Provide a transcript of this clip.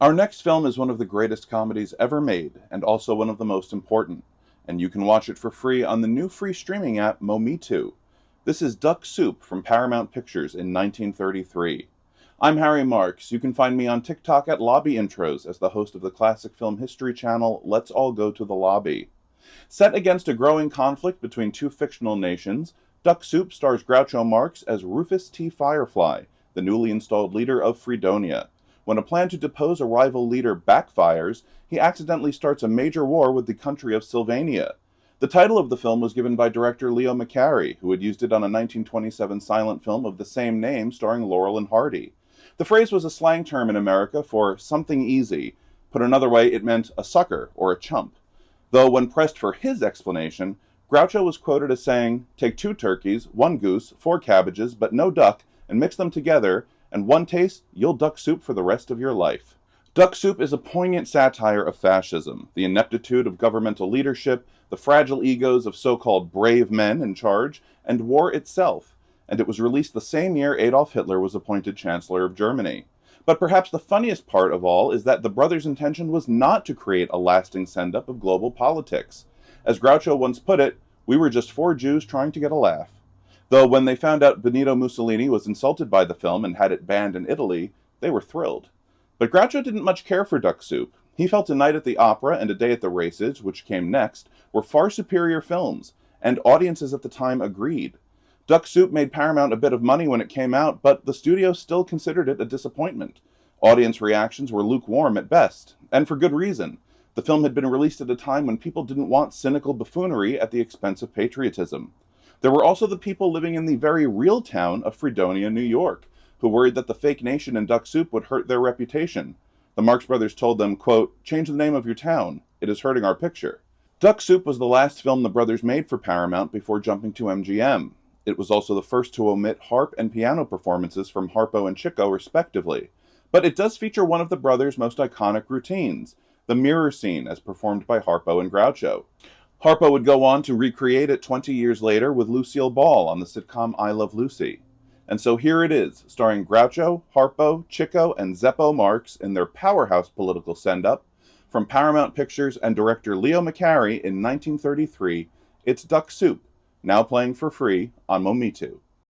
Our next film is one of the greatest comedies ever made, and also one of the most important, and you can watch it for free on the new free streaming app Momitu. This is Duck Soup from Paramount Pictures in 1933. I'm Harry Marks. You can find me on TikTok at Lobby Intros as the host of the classic film history channel Let's All Go to the Lobby. Set against a growing conflict between two fictional nations, Duck Soup stars Groucho Marx as Rufus T. Firefly, the newly installed leader of Fredonia. When a plan to depose a rival leader backfires, he accidentally starts a major war with the country of Sylvania. The title of the film was given by director Leo McCarey, who had used it on a 1927 silent film of the same name starring Laurel and Hardy. The phrase was a slang term in America for something easy. Put another way, it meant a sucker or a chump. Though when pressed for his explanation, Groucho was quoted as saying, "Take 2 turkeys, 1 goose, 4 cabbages, but no duck, and mix them together, and one taste, you'll duck soup for the rest of your life." Duck Soup is a poignant satire of fascism, the ineptitude of governmental leadership, the fragile egos of so-called brave men in charge, and war itself. And it was released the same year Adolf Hitler was appointed Chancellor of Germany. But perhaps the funniest part of all is that the brothers' intention was not to create a lasting send-up of global politics. As Groucho once put it, we were just 4 Jews trying to get a laugh. Though when they found out Benito Mussolini was insulted by the film and had it banned in Italy, they were thrilled. But Groucho didn't much care for Duck Soup. He felt A Night at the Opera and A Day at the Races, which came next, were far superior films, and audiences at the time agreed. Duck Soup made Paramount a bit of money when it came out, but the studio still considered it a disappointment. Audience reactions were lukewarm at best, and for good reason. The film had been released at a time when people didn't want cynical buffoonery at the expense of patriotism. There were also the people living in the very real town of Fredonia, New York, who worried that the fake nation in Duck Soup would hurt their reputation. The Marx Brothers told them, quote, "Change the name of your town. It is hurting our picture." Duck Soup was the last film the brothers made for Paramount before jumping to MGM. It was also the first to omit harp and piano performances from Harpo and Chico, respectively. But it does feature one of the brothers' most iconic routines, the mirror scene as performed by Harpo and Groucho. Harpo would go on to recreate it 20 years later with Lucille Ball on the sitcom I Love Lucy. And so here it is, starring Groucho, Harpo, Chico, and Zeppo Marx in their powerhouse political send-up. From Paramount Pictures and director Leo McCarey in 1933, it's Duck Soup, now playing for free on Momitu.